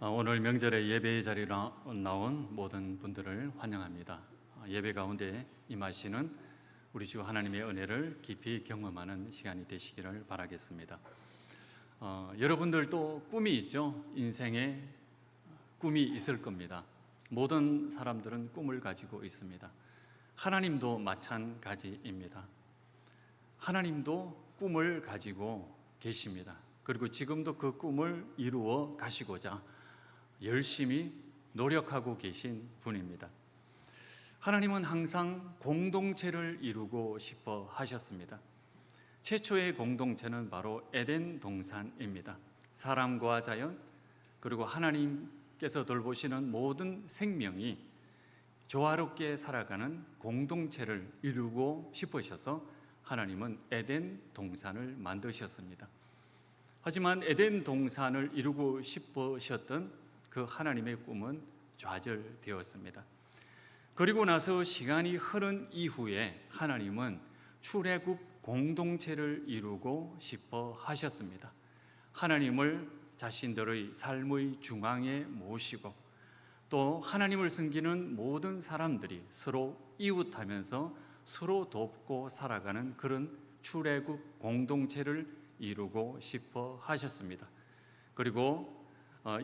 오늘 명절에 예배의 자리로 나온 모든 분들을 환영합니다. 예배 가운데 임하시는 우리 주 하나님의 은혜를 깊이 경험하는 시간이 되시기를 바라겠습니다. 여러분들도 꿈이 있죠? 인생에 꿈이 있을 겁니다. 모든 사람들은 꿈을 가지고 있습니다. 하나님도 마찬가지입니다. 하나님도 꿈을 가지고 계십니다. 그리고 지금도 그 꿈을 이루어 가시고자 열심히 노력하고 계신 분입니다. 하나님은 항상 공동체를 이루고 싶어 하셨습니다. 최초의 공동체는 바로 에덴 동산입니다. 사람과 자연, 그리고 하나님께서 돌보시는 모든 생명이 조화롭게 살아가는 공동체를 이루고 싶으셔서 하나님은 에덴 동산을 만드셨습니다. 하지만 에덴 동산을 이루고 싶으셨던 그 하나님의 꿈은 좌절되었습니다. 그리고 나서 시간이 흐른 이후에 하나님은 출애굽 공동체를 이루고 싶어 하셨습니다. 하나님을 자신들의 삶의 중앙에 모시고 또 하나님을 섬기는 모든 사람들이 서로 이웃하면서 서로 돕고 살아가는 그런 출애굽 공동체를 이루고 싶어 하셨습니다. 그리고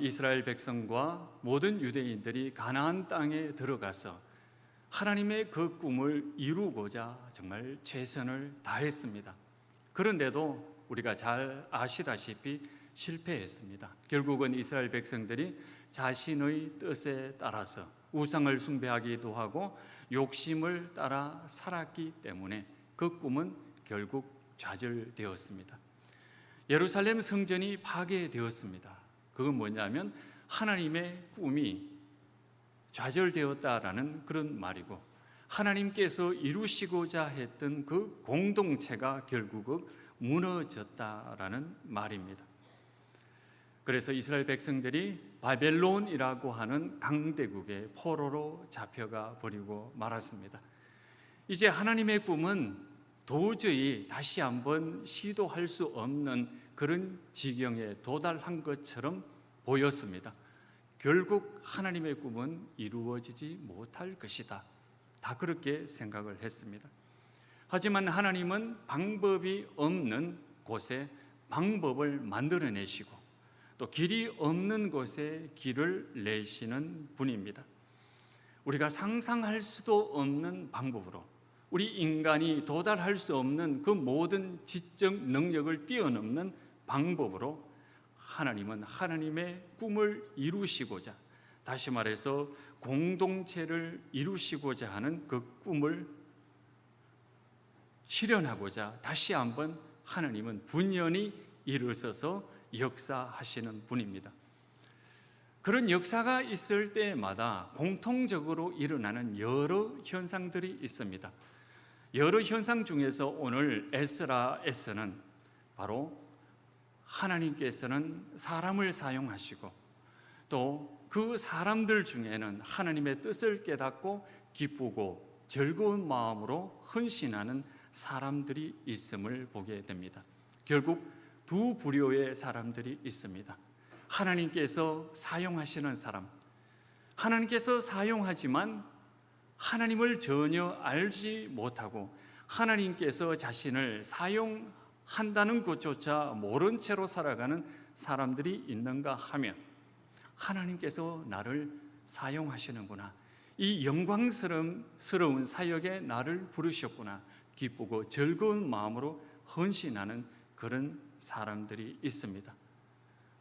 이스라엘 백성과 모든 유대인들이 가나안 땅에 들어가서 하나님의 그 꿈을 이루고자 정말 최선을 다했습니다. 그런데도 우리가 잘 아시다시피 실패했습니다. 결국은 이스라엘 백성들이 자신의 뜻에 따라서 우상을 숭배하기도 하고 욕심을 따라 살았기 때문에 그 꿈은 결국 좌절되었습니다. 예루살렘 성전이 파괴되었습니다. 그건 뭐냐면 하나님의 꿈이 좌절되었다라는 그런 말이고, 하나님께서 이루시고자 했던 그 공동체가 결국은 무너졌다라는 말입니다. 그래서 이스라엘 백성들이 바벨론이라고 하는 강대국의 포로로 잡혀가 버리고 말았습니다. 이제 하나님의 꿈은 도저히 다시 한번 시도할 수 없는 그런 지경에 도달한 것처럼 보였습니다. 결국 하나님의 꿈은 이루어지지 못할 것이다. 다 그렇게 생각을 했습니다. 하지만 하나님은 방법이 없는 곳에 방법을 만들어내시고 또 길이 없는 곳에 길을 내시는 분입니다. 우리가 상상할 수도 없는 방법으로 우리 인간이 도달할 수 없는 그 모든 지적 능력을 뛰어넘는 방법으로 하나님은 하나님의 꿈을 이루시고자, 다시 말해서 공동체를 이루시고자 하는 그 꿈을 실현하고자 다시 한번 하나님은 분연히 일어서서 역사하시는 분입니다. 그런 역사가 있을 때마다 공통적으로 일어나는 여러 현상들이 있습니다. 여러 현상 중에서 오늘 에스라에서는 바로 하나님께서는 사람을 사용하시고 또 그 사람들 중에는 하나님의 뜻을 깨닫고 기쁘고 즐거운 마음으로 헌신하는 사람들이 있음을 보게 됩니다. 결국 두 부류의 사람들이 있습니다. 하나님께서 사용하시는 사람, 하나님께서 사용하지만 하나님을 전혀 알지 못하고 하나님께서 자신을 사용한다는 것조차 모른 채로 살아가는 사람들이 있는가 하면, 하나님께서 나를 사용하시는구나, 이 영광스러운 사역에 나를 부르셨구나, 기쁘고 즐거운 마음으로 헌신하는 그런 사람들이 있습니다.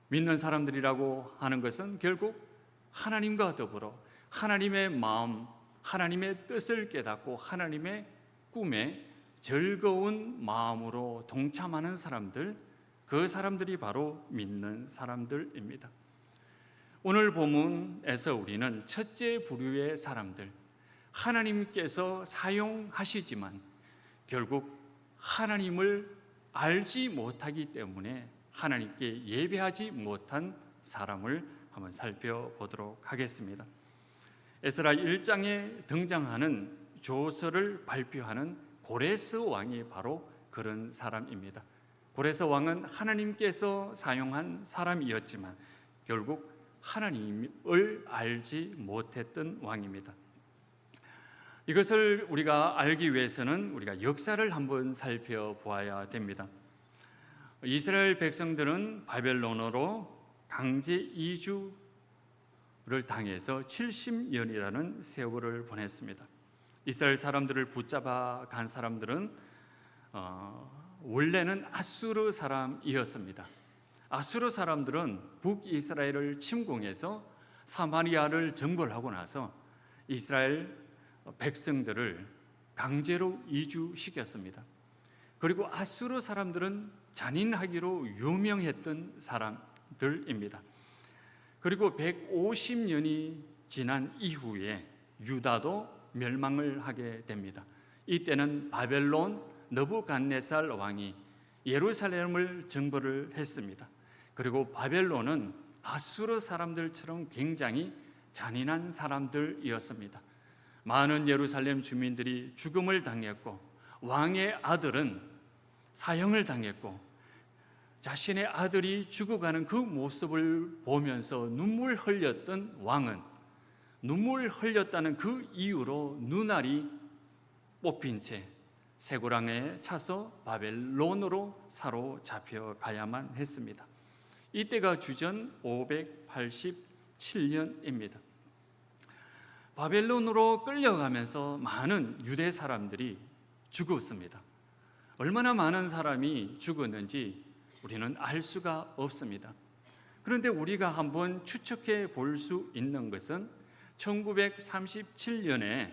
믿는 사람들이라고 하는 것은 결국 하나님과 더불어 하나님의 마음, 하나님의 뜻을 깨닫고 하나님의 꿈에 즐거운 마음으로 동참하는 사람들, 그 사람들이 바로 믿는 사람들입니다. 오늘 본문에서 우리는 첫째 부류의 사람들, 하나님께서 사용하시지만 결국 하나님을 알지 못하기 때문에 하나님께 예배하지 못한 사람을 한번 살펴보도록 하겠습니다. 에스라 1장에 등장하는 조서를 발표하는 고레스 왕이 바로 그런 사람입니다. 고레스 왕은 하나님께서 사용한 사람이었지만 결국 하나님을 알지 못했던 왕입니다. 이것을 우리가 알기 위해서는 우리가 역사를 한번 살펴보아야 됩니다. 이스라엘 백성들은 바벨론으로 강제 이주를 당해서 70년이라는 세월을 보냈습니다. 이스라엘 사람들을 붙잡아 간 사람들은 원래는 아수르 사람이었습니다. 아수르 사람들은 북이스라엘을 침공해서 사마리아를 정벌하고 나서 이스라엘 백성들을 강제로 이주시켰습니다. 그리고 아수르 사람들은 잔인하기로 유명했던 사람들입니다. 그리고 150년이 지난 이후에 유다도 멸망을 하게 됩니다. 이때는 바벨론 느부갓네살 왕이 예루살렘을 정벌을 했습니다. 그리고 바벨론은 아수르 사람들처럼 굉장히 잔인한 사람들이었습니다. 많은 예루살렘 주민들이 죽음을 당했고 왕의 아들은 사형을 당했고 자신의 아들이 죽어가는 그 모습을 보면서 눈물 흘렸던 왕은 눈물 흘렸다는 그 이유로 눈알이 뽑힌 채 쇠고랑에 차서 바벨론으로 사로잡혀 가야만 했습니다. 이때가 주전 587년입니다. 바벨론으로 끌려가면서 많은 유대 사람들이 죽었습니다. 얼마나 많은 사람이 죽었는지 우리는 알 수가 없습니다. 그런데 우리가 한번 추측해 볼 수 있는 것은 1937년에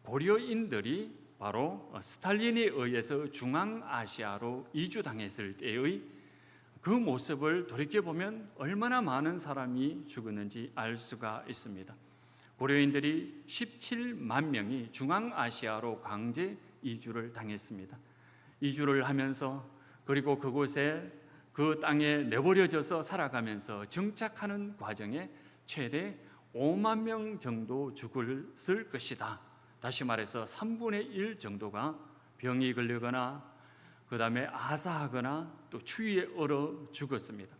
고려인들이 바로 스탈린에 의해서 중앙아시아로 이주당했을 때의 그 모습을 돌이켜보면 얼마나 많은 사람이 죽었는지 알 수가 있습니다. 고려인들이 17만 명이 중앙아시아로 강제 이주를 당했습니다. 이주를 하면서 그리고 그곳에 그 땅에 내버려져서 살아가면서 정착하는 과정에 최대 5만 명 정도 죽었을 것이다. 다시 말해서 3분의 1 정도가 병이 걸리거나 그 다음에 아사하거나 또 추위에 얼어 죽었습니다.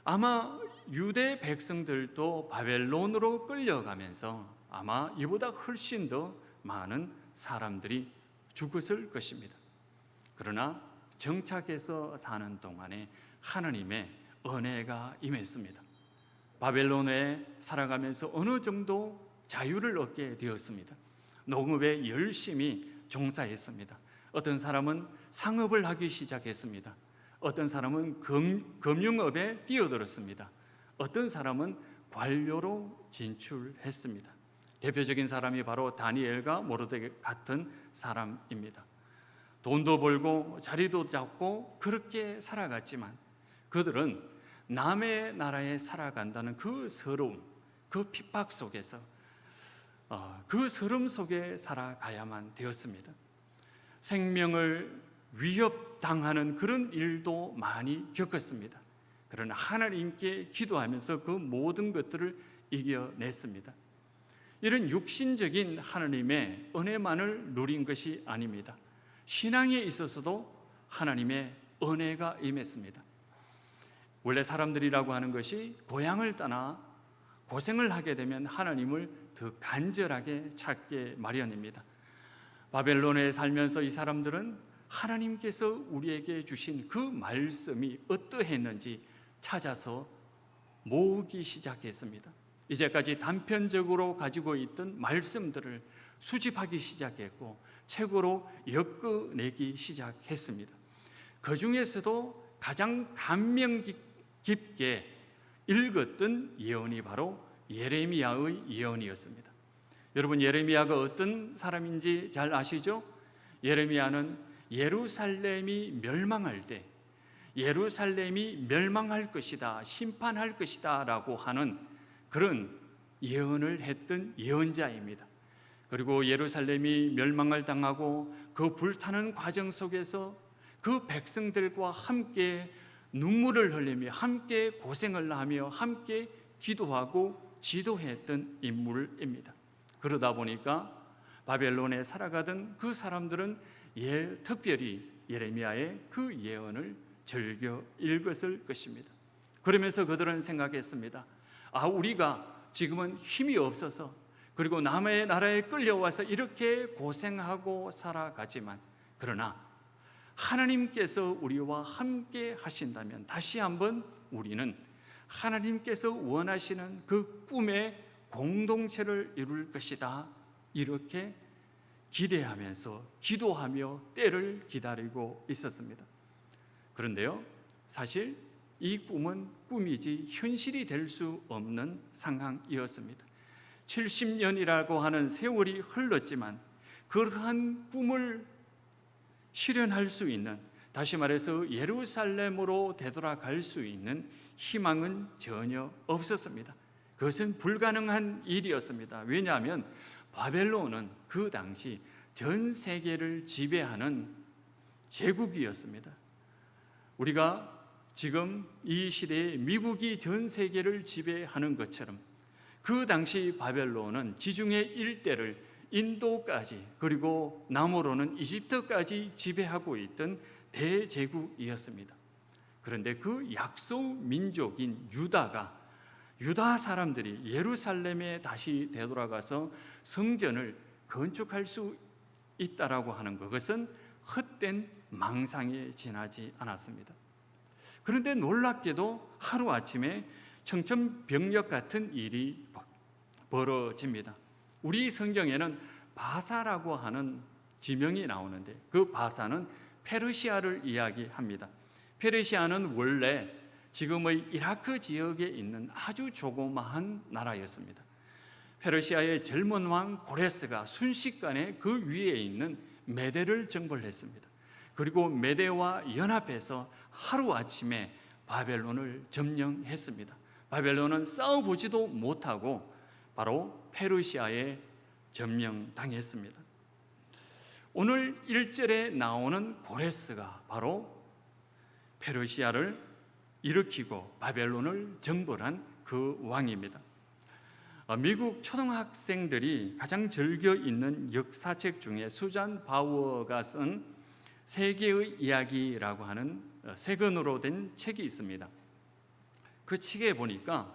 아마 유대 백성들도 바벨론으로 끌려가면서 아마 이보다 훨씬 더 많은 사람들이 죽었을 것입니다. 그러나 정착해서 사는 동안에 하나님의 은혜가 임했습니다. 바벨론에 살아가면서 어느 정도 자유를 얻게 되었습니다. 농업에 열심히 종사했습니다. 어떤 사람은 상업을 하기 시작했습니다. 어떤 사람은 금융업에 뛰어들었습니다. 어떤 사람은 관료로 진출했습니다. 대표적인 사람이 바로 다니엘과 모르드게 같은 사람입니다. 돈도 벌고 자리도 잡고 그렇게 살아갔지만 그들은 남의 나라에 살아간다는 그 서러움, 그 핍박 속에서 그 서름 속에 살아가야만 되었습니다. 생명을 위협당하는 그런 일도 많이 겪었습니다. 그러나 하나님께 기도하면서 그 모든 것들을 이겨냈습니다. 이런 육신적인 하나님의 은혜만을 누린 것이 아닙니다. 신앙에 있어서도 하나님의 은혜가 임했습니다. 원래 사람들이라고 하는 것이 고향을 떠나 고생을 하게 되면 하나님을 더 간절하게 찾게 마련입니다. 바벨론에 살면서 이 사람들은 하나님께서 우리에게 주신 그 말씀이 어떠했는지 찾아서 모으기 시작했습니다. 이제까지 단편적으로 가지고 있던 말씀들을 수집하기 시작했고 책으로 엮어내기 시작했습니다. 그 중에서도 가장 감명 깊게 읽었던 예언이 바로 예레미야의 예언이었습니다. 여러분, 예레미야가 어떤 사람인지 잘 아시죠? 예레미야는 예루살렘이 멸망할 때 예루살렘이 멸망할 것이다, 심판할 것이다 라고 하는 그런 예언을 했던 예언자입니다. 그리고 예루살렘이 멸망을 당하고 그 불타는 과정 속에서 그 백성들과 함께 눈물을 흘리며 함께 고생을 하며 함께 기도하고 지도했던 인물입니다. 그러다 보니까 바벨론에 살아가던 그 사람들은 특별히 예레미야의 그 예언을 즐겨 읽었을 것입니다. 그러면서 그들은 생각했습니다. 우리가 지금은 힘이 없어서, 그리고 남의 나라에 끌려와서 이렇게 고생하고 살아가지만, 그러나 하나님께서 우리와 함께 하신다면 다시 한번 우리는 하나님께서 원하시는 그 꿈의 공동체를 이룰 것이다, 이렇게 기대하면서 기도하며 때를 기다리고 있었습니다. 그런데요, 사실 이 꿈은 꿈이지 현실이 될 수 없는 상황이었습니다. 70년이라고 하는 세월이 흘렀지만 그러한 꿈을 실현할 수 있는, 다시 말해서 예루살렘으로 되돌아갈 수 있는 희망은 전혀 없었습니다. 그것은 불가능한 일이었습니다. 왜냐하면 바벨론은 그 당시 전 세계를 지배하는 제국이었습니다. 우리가 지금 이 시대에 미국이 전 세계를 지배하는 것처럼 그 당시 바벨론은 지중해 일대를 인도까지, 그리고 남으로는 이집트까지 지배하고 있던 대제국이었습니다. 그런데 그 약속 민족인 유다 사람들이 예루살렘에 다시 되돌아가서 성전을 건축할 수 있다라고 하는 그것은 헛된 망상에 지나지 않았습니다. 그런데 놀랍게도 하루아침에 청천벽력 같은 일이 벌어집니다. 우리 성경에는 바사라고 하는 지명이 나오는데 그 바사는 페르시아를 이야기합니다. 페르시아는 원래 지금의 이라크 지역에 있는 아주 조그마한 나라였습니다. 페르시아의 젊은 왕 고레스가 순식간에 그 위에 있는 메대를 정벌했습니다. 그리고 메대와 연합해서 하루아침에 바벨론을 점령했습니다. 바벨론은 싸워보지도 못하고 바로 페르시아에 점령당했습니다. 오늘 1절에 나오는 고레스가 바로 페르시아를 일으키고 바벨론을 정벌한 그 왕입니다. 미국 초등학생들이 가장 즐겨 읽는 역사책 중에 수잔 바우어가 쓴 세계의 이야기라고 하는 세 권으로 된 책이 있습니다. 그 책에 보니까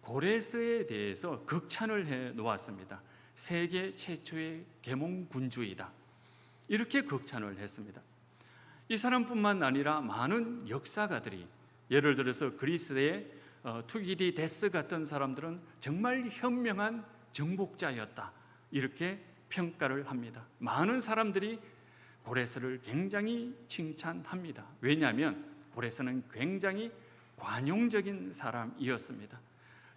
고레스에 대해서 극찬을 해 놓았습니다. 세계 최초의 계몽군주이다, 이렇게 극찬을 했습니다. 이 사람뿐만 아니라 많은 역사가들이, 예를 들어서 그리스의 투기디데스 같은 사람들은 정말 현명한 정복자였다, 이렇게 평가를 합니다. 많은 사람들이 고레스를 굉장히 칭찬합니다. 왜냐하면 고레스는 굉장히 관용적인 사람이었습니다.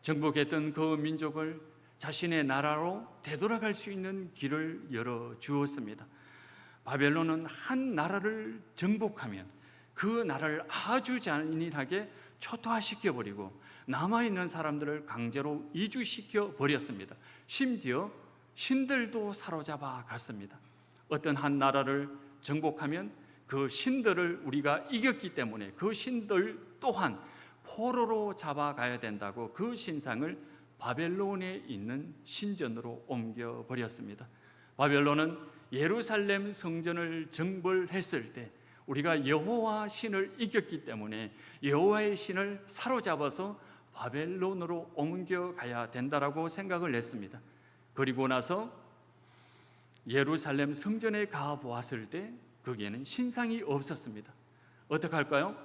정복했던 그 민족을 자신의 나라로 되돌아갈 수 있는 길을 열어주었습니다. 바벨론은 한 나라를 정복하면 그 나라를 아주 잔인하게 초토화시켜버리고 남아있는 사람들을 강제로 이주시켜 버렸습니다. 심지어 신들도 사로잡아 갔습니다. 어떤 한 나라를 정복하면 그 신들을 우리가 이겼기 때문에 그 신들 또한 포로로 잡아가야 된다고 그 신상을 바벨론에 있는 신전으로 옮겨버렸습니다. 바벨론은 예루살렘 성전을 정벌했을 때 우리가 여호와 신을 이겼기 때문에 여호와의 신을 사로잡아서 바벨론으로 옮겨가야 된다라고 생각을 했습니다. 그리고 나서 예루살렘 성전에 가보았을 때 거기에는 신상이 없었습니다. 어떻게 할까요?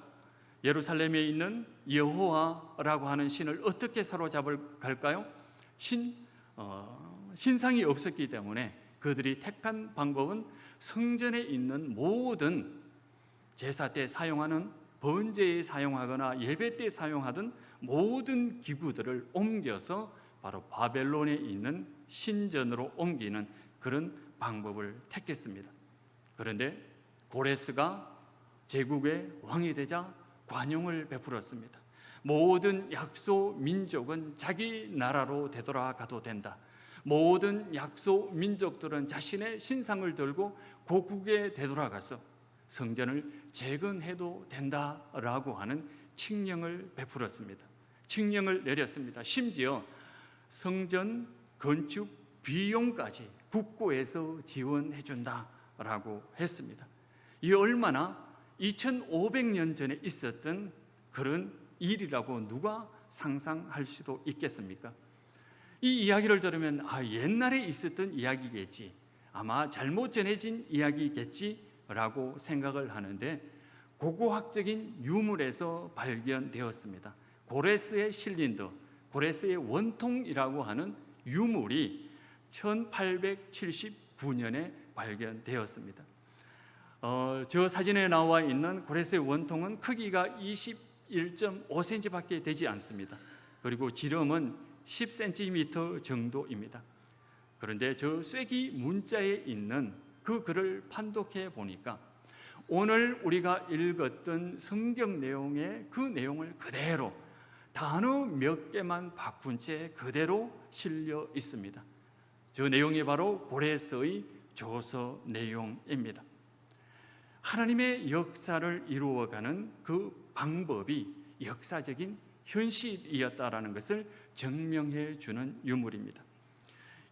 예루살렘에 있는 여호와라고 하는 신을 어떻게 사로잡을까요? 신상이 없었기 때문에 그들이 택한 방법은 성전에 있는 모든 제사 때 사용하는, 번제에 사용하거나 예배 때 사용하던 모든 기구들을 옮겨서 바로 바벨론에 있는 신전으로 옮기는 그런 방법을 택했습니다. 그런데 고레스가 제국의 왕이 되자 관용을 베풀었습니다. 모든 약소 민족은 자기 나라로 되돌아가도 된다. 모든 약소 민족들은 자신의 신상을 들고 고국에 되돌아가서 성전을 재건해도 된다라고 하는 칙령을 베풀었습니다. 칙령을 내렸습니다. 심지어 성전 건축 비용까지 국고에서 지원해 준다라고 했습니다. 이 얼마나 2500년 전에 있었던 그런 일이라고 누가 상상할 수도 있겠습니까? 이 이야기를 들으면 옛날에 있었던 이야기겠지, 아마 잘못 전해진 이야기겠지라고 생각을 하는데, 고고학적인 유물에서 발견되었습니다. 고레스의 실린더, 고레스의 원통이라고 하는 유물이 1879년에 발견되었습니다. 저 사진에 나와 있는 고레스의 원통은 크기가 21.5cm밖에 되지 않습니다. 그리고 지름은 10cm 정도입니다. 그런데 저 쐐기 문자에 있는 그 글을 판독해 보니까 오늘 우리가 읽었던 성경 내용의 그 내용을 그대로 단어 몇 개만 바꾼 채 그대로 실려 있습니다. 저 내용이 바로 고레스의 조서 내용입니다. 하나님의 역사를 이루어가는 그 방법이 역사적인 현실이었다라는 것을 증명해 주는 유물입니다.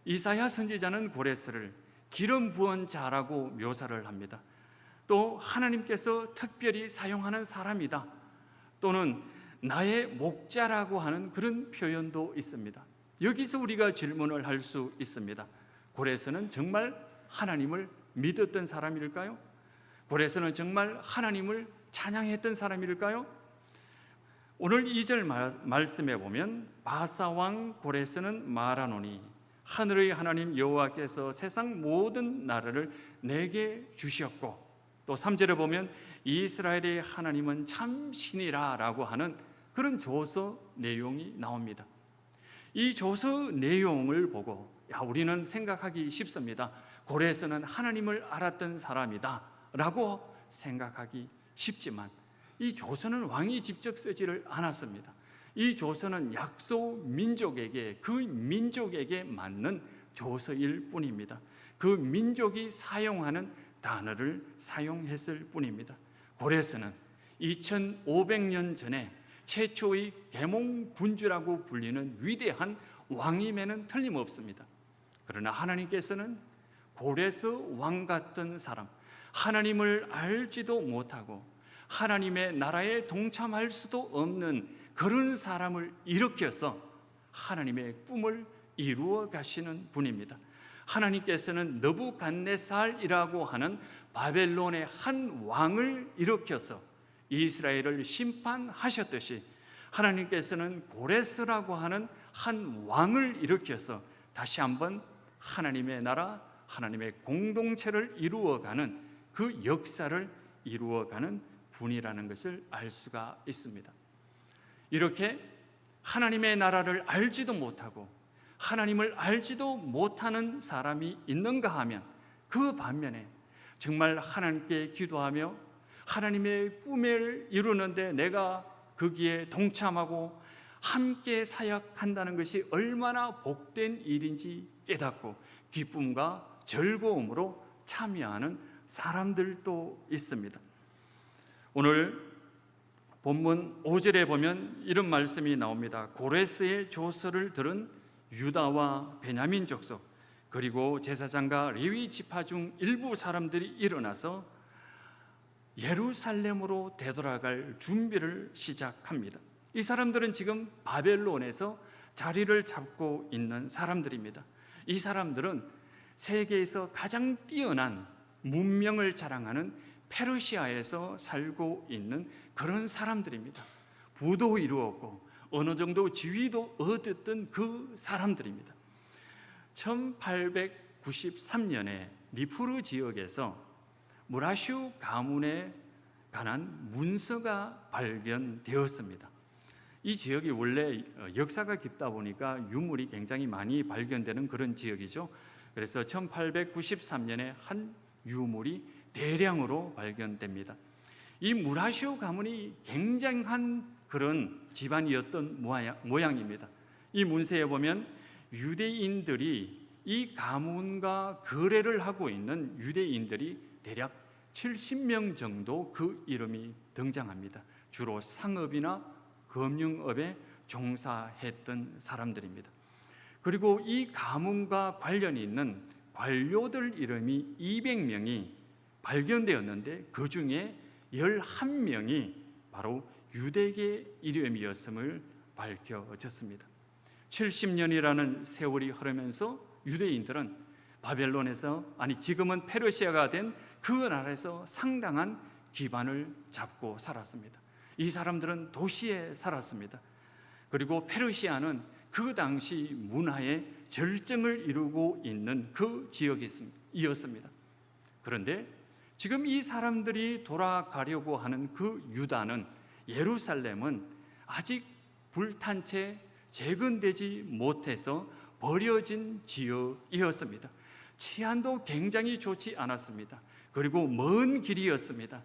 이사야 선지자는 고레스를 기름 부은 자라고 묘사를 합니다. 또 하나님께서 특별히 사용하는 사람이다, 또는 나의 목자라고 하는 그런 표현도 있습니다. 여기서 우리가 질문을 할 수 있습니다. 고레스는 정말 하나님을 믿었던 사람일까요? 고레스는 정말 하나님을 찬양했던 사람일까요? 오늘 2절 말씀에 보면 바사왕 고레스는 말하노니 하늘의 하나님 여호와께서 세상 모든 나라를 내게 주셨고, 또 3절에 보면 이스라엘의 하나님은 참 신이라 라고 하는 그런 조서 내용이 나옵니다. 이 조서 내용을 보고 우리는 생각하기 쉽습니다. 고레스는 하나님을 알았던 사람이다 라고 생각하기 쉽지만, 이 조서는 왕이 직접 쓰지를 않았습니다. 이 조서는 약소 민족에게, 그 민족에게 맞는 조서일 뿐입니다. 그 민족이 사용하는 단어를 사용했을 뿐입니다. 고레스는 2500년 전에 최초의 계몽군주라고 불리는 위대한 왕임에는 틀림없습니다. 그러나 하나님께서는 고레스 왕 같은 사람, 하나님을 알지도 못하고 하나님의 나라에 동참할 수도 없는 그런 사람을 일으켜서 하나님의 꿈을 이루어 가시는 분입니다. 하나님께서는 느부갓네살이라고 하는 바벨론의 한 왕을 일으켜서 이스라엘을 심판하셨듯이, 하나님께서는 고레스라고 하는 한 왕을 일으켜서 다시 한번 하나님의 나라, 하나님의 공동체를 이루어가는 그 역사를 이루어가는 분이라는 것을 알 수가 있습니다. 이렇게 하나님의 나라를 알지도 못하고 하나님을 알지도 못하는 사람이 있는가 하면, 그 반면에 정말 하나님께 기도하며 하나님의 꿈을 이루는데 내가 거기에 동참하고 함께 사역한다는 것이 얼마나 복된 일인지 깨닫고 기쁨과 즐거움으로 참여하는 사람들도 있습니다. 오늘 본문 5절에 보면 이런 말씀이 나옵니다. 고레스의 조서를 들은 유다와 베냐민 족속, 그리고 제사장과 레위 지파 중 일부 사람들이 일어나서 예루살렘으로 되돌아갈 준비를 시작합니다. 이 사람들은 지금 바벨론에서 자리를 잡고 있는 사람들입니다. 이 사람들은 세계에서 가장 뛰어난 문명을 자랑하는 페르시아에서 살고 있는 그런 사람들입니다. 부도 이루었고 어느 정도 지위도 얻었던 그 사람들입니다. 1893년에 니프루 지역에서 무라슈 가문에 관한 문서가 발견되었습니다. 이 지역이 원래 역사가 깊다 보니까 유물이 굉장히 많이 발견되는 그런 지역이죠. 그래서 1893년에 한 유물이 대량으로 발견됩니다. 이 무라슈 가문이 굉장한 그런 집안이었던 모양입니다. 이 문서에 보면 유대인들이 이 가문과 거래를 하고 있는 유대인들이 대략 70명 정도 그 이름이 등장합니다. 주로 상업이나 금융업에 종사했던 사람들입니다. 그리고 이 가문과 관련이 있는 관료들 이름이 200명이 발견되었는데 그 중에 11명이 바로 유대계 이름이었음을 밝혀졌습니다. 70년이라는 세월이 흐르면서 유대인들은 바벨론에서, 지금은 페르시아가 된 그 나라에서 상당한 기반을 잡고 살았습니다. 이 사람들은 도시에 살았습니다. 그리고 페르시아는 그 당시 문화의 절정을 이루고 있는 그 지역이었습니다. 그런데 지금 이 사람들이 돌아가려고 하는 그 유다는, 예루살렘은 아직 불탄 채 재건되지 못해서 버려진 지역이었습니다. 치안도 굉장히 좋지 않았습니다. 그리고 먼 길이었습니다.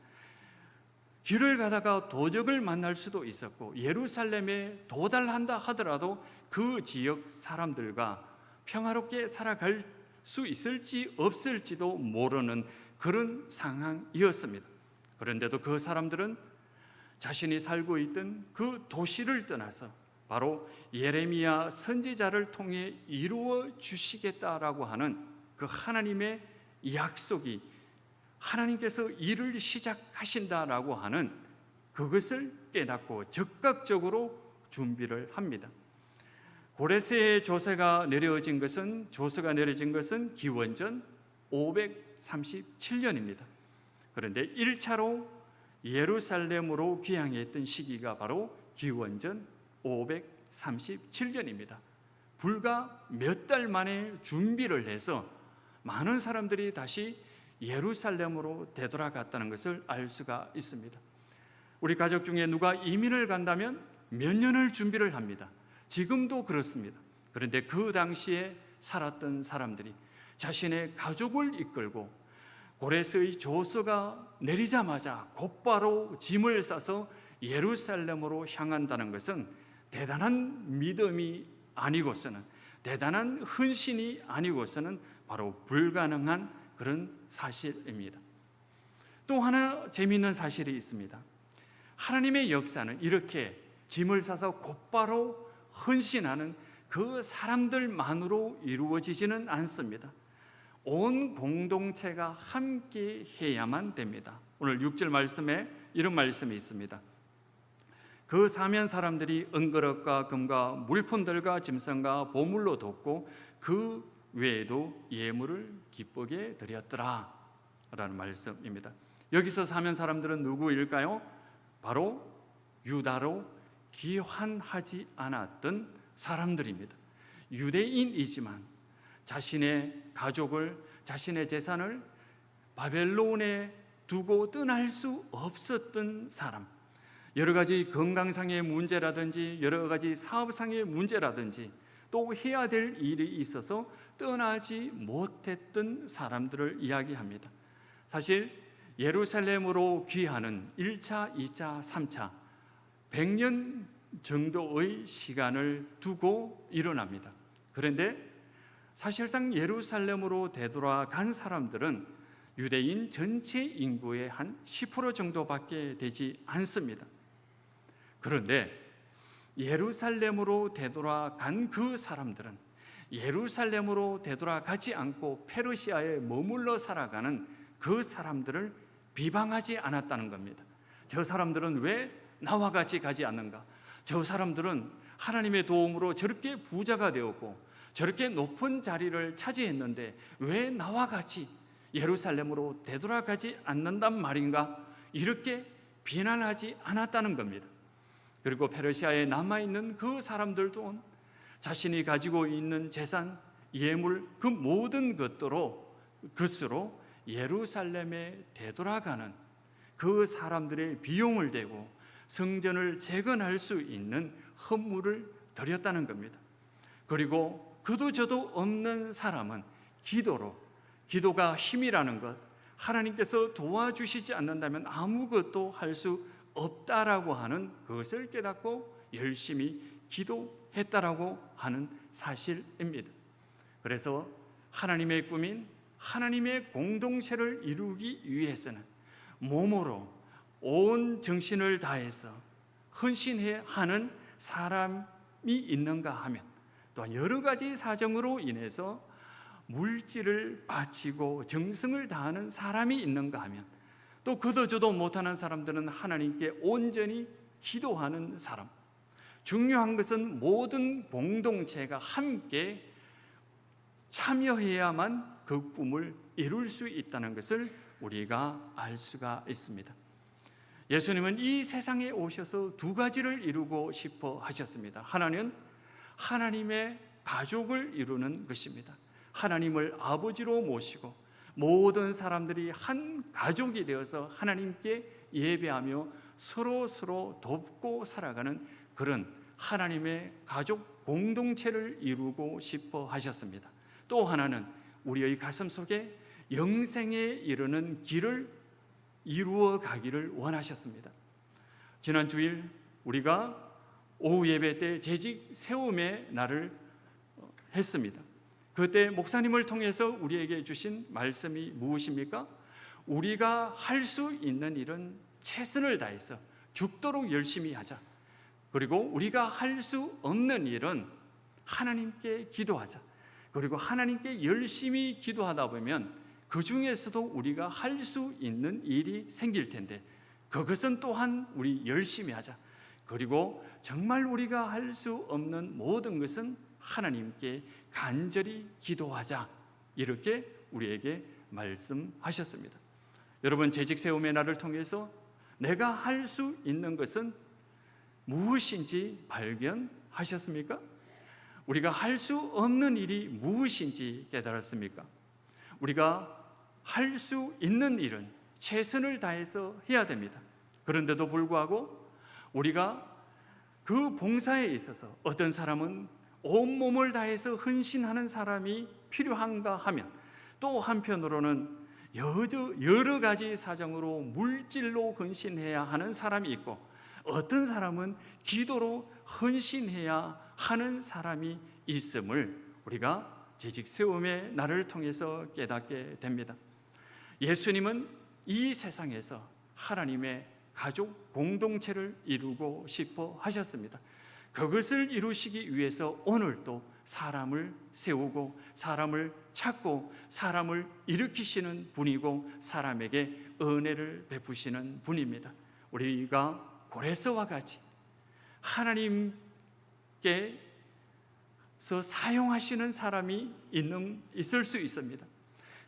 길을 가다가 도적을 만날 수도 있었고, 예루살렘에 도달한다 하더라도 그 지역 사람들과 평화롭게 살아갈 수 있을지 없을지도 모르는 그런 상황이었습니다. 그런데도 그 사람들은 자신이 살고 있던 그 도시를 떠나서 바로 예레미야 선지자를 통해 이루어 주시겠다라고 하는 그 하나님의 약속이, 하나님께서 일을 시작하신다라고 하는 그것을 깨닫고 적극적으로 준비를 합니다. 고레스의 조서가 내려진 것은 기원전 537년입니다. 그런데 1차로 예루살렘으로 귀향했던 시기가 바로 기원전 537년입니다. 불과 몇 달 만에 준비를 해서 많은 사람들이 다시 예루살렘으로 되돌아갔다는 것을 알 수가 있습니다. 우리 가족 중에 누가 이민을 간다면 몇 년을 준비를 합니다. 지금도 그렇습니다. 그런데 그 당시에 살았던 사람들이 자신의 가족을 이끌고 고레스의 조서가 내리자마자 곧바로 짐을 싸서 예루살렘으로 향한다는 것은 대단한 믿음이 아니고서는, 대단한 헌신이 아니고서는 바로 불가능한 그런 사실입니다. 또 하나 재미있는 사실이 있습니다. 하나님의 역사는 이렇게 짐을 싸서 곧바로 헌신하는 그 사람들만으로 이루어지지는 않습니다. 온 공동체가 함께 해야만 됩니다. 오늘 6절 말씀에 이런 말씀이 있습니다. 그 사면 사람들이 은그릇과 금과 물품들과 짐승과 보물로 돕고 그 외에도 예물을 기쁘게 드렸더라 라는 말씀입니다. 여기서 사면 사람들은 누구일까요? 바로 유다로 귀환하지 않았던 사람들입니다. 유대인이지만 자신의 가족을, 자신의 재산을 바벨론에 두고 떠날 수 없었던 사람, 여러 가지 건강상의 문제라든지 여러 가지 사업상의 문제라든지 또 해야 될 일이 있어서 떠나지 못했던 사람들을 이야기합니다. 사실 예루살렘으로 귀하는 1차, 2차, 3차 100년 정도의 시간을 두고 일어납니다. 그런데 사실상 예루살렘으로 되돌아간 사람들은 유대인 전체 인구의 한 10% 정도밖에 되지 않습니다. 그런데 예루살렘으로 되돌아간 그 사람들은 예루살렘으로 되돌아가지 않고 페르시아에 머물러 살아가는 그 사람들을 비방하지 않았다는 겁니다. 저 사람들은 왜 나와 같이 가지 않는가? 저 사람들은 하나님의 도움으로 저렇게 부자가 되었고 저렇게 높은 자리를 차지했는데 왜 나와 같이 예루살렘으로 되돌아가지 않는단 말인가? 이렇게 비난하지 않았다는 겁니다. 그리고 페르시아에 남아있는 그 사람들도 자신이 가지고 있는 재산, 예물, 그 모든 것으로 예루살렘에 되돌아가는 그 사람들의 비용을 대고 성전을 재건할 수 있는 헌물을 드렸다는 겁니다. 그리고 그도 저도 없는 사람은 기도가 힘이라는 것, 하나님께서 도와주시지 않는다면 아무것도 할 수 없다라고 하는 그것을 깨닫고 열심히 기도했다라고 하는 사실입니다. 그래서 하나님의 꿈인 하나님의 공동체를 이루기 위해서는 몸으로 온 정신을 다해서 헌신해야 하는 사람이 있는가 하면, 또한 여러 가지 사정으로 인해서 물질을 바치고 정성을 다하는 사람이 있는가 하면, 또 그도 저도 못하는 사람들은 하나님께 온전히 기도하는 사람. 중요한 것은 모든 공동체가 함께 참여해야만 그 꿈을 이룰 수 있다는 것을 우리가 알 수가 있습니다. 예수님은 이 세상에 오셔서 두 가지를 이루고 싶어 하셨습니다. 하나는 하나님의 가족을 이루는 것입니다. 하나님을 아버지로 모시고 모든 사람들이 한 가족이 되어서 하나님께 예배하며 서로 돕고 살아가는 그런 하나님의 가족 공동체를 이루고 싶어 하셨습니다. 또 하나는 우리의 가슴 속에 영생에 이르는 길을 이루어 가기를 원하셨습니다. 지난 주일 우리가 오후 예배 때 재직 세움의 날을 했습니다. 그때 목사님을 통해서 우리에게 주신 말씀이 무엇입니까? 우리가 할 수 있는 일은 최선을 다해서 죽도록 열심히 하자. 그리고 우리가 할 수 없는 일은 하나님께 기도하자. 그리고 하나님께 열심히 기도하다 보면 그 중에서도 우리가 할 수 있는 일이 생길 텐데 그것은 또한 우리 열심히 하자. 그리고 정말 우리가 할 수 없는 모든 것은 하나님께 간절히 기도하자. 이렇게 우리에게 말씀하셨습니다. 여러분, 재직 세움의 날을 통해서 내가 할 수 있는 것은 무엇인지 발견하셨습니까? 우리가 할 수 없는 일이 무엇인지 깨달았습니까? 우리가 할 수 있는 일은 최선을 다해서 해야 됩니다. 그런데도 불구하고 우리가 그 봉사에 있어서 어떤 사람은 온몸을 다해서 헌신하는 사람이 필요한가 하면 또 한편으로는 여러 가지 사정으로 물질로 헌신해야 하는 사람이 있고 어떤 사람은 기도로 헌신해야 하는 사람이 있음을 우리가 재직 세움의 날을 통해서 깨닫게 됩니다. 예수님은 이 세상에서 하나님의 가족 공동체를 이루고 싶어 하셨습니다. 그것을 이루시기 위해서 오늘도 사람을 세우고 사람을 찾고 사람을 일으키시는 분이고 사람에게 은혜를 베푸시는 분입니다. 우리가 고레스와 같이 하나님께서 사용하시는 사람이 있을 수 있습니다.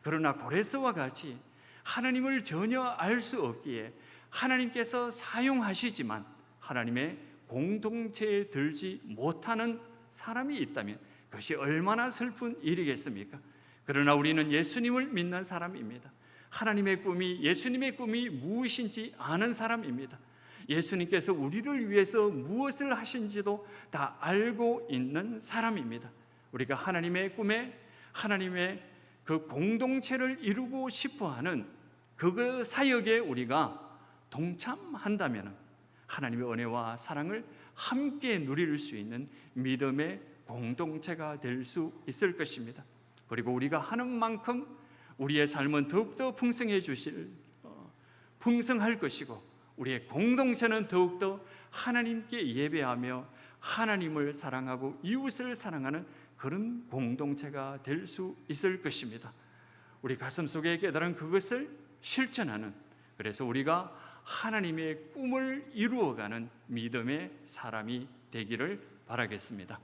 그러나 고레스와 같이 하나님을 전혀 알 수 없기에 하나님께서 사용하시지만 하나님의 공동체에 들지 못하는 사람이 있다면 그것이 얼마나 슬픈 일이겠습니까? 그러나 우리는 예수님을 믿는 사람입니다. 하나님의 꿈이, 예수님의 꿈이 무엇인지 아는 사람입니다. 예수님께서 우리를 위해서 무엇을 하신지도 다 알고 있는 사람입니다. 우리가 하나님의 꿈에 하나님의 그 공동체를 이루고 싶어하는 그 사역에 우리가 동참한다면 하나님의 은혜와 사랑을 함께 누릴 수 있는 믿음의 공동체가 될 수 있을 것입니다. 그리고 우리가 하는 만큼 우리의 삶은 더욱더 풍성할 것이고 우리의 공동체는 더욱더 하나님께 예배하며 하나님을 사랑하고 이웃을 사랑하는 그런 공동체가 될 수 있을 것입니다. 우리 가슴 속에 깨달은 그것을 실천하는, 그래서 우리가 하나님의 꿈을 이루어가는 믿음의 사람이 되기를 바라겠습니다.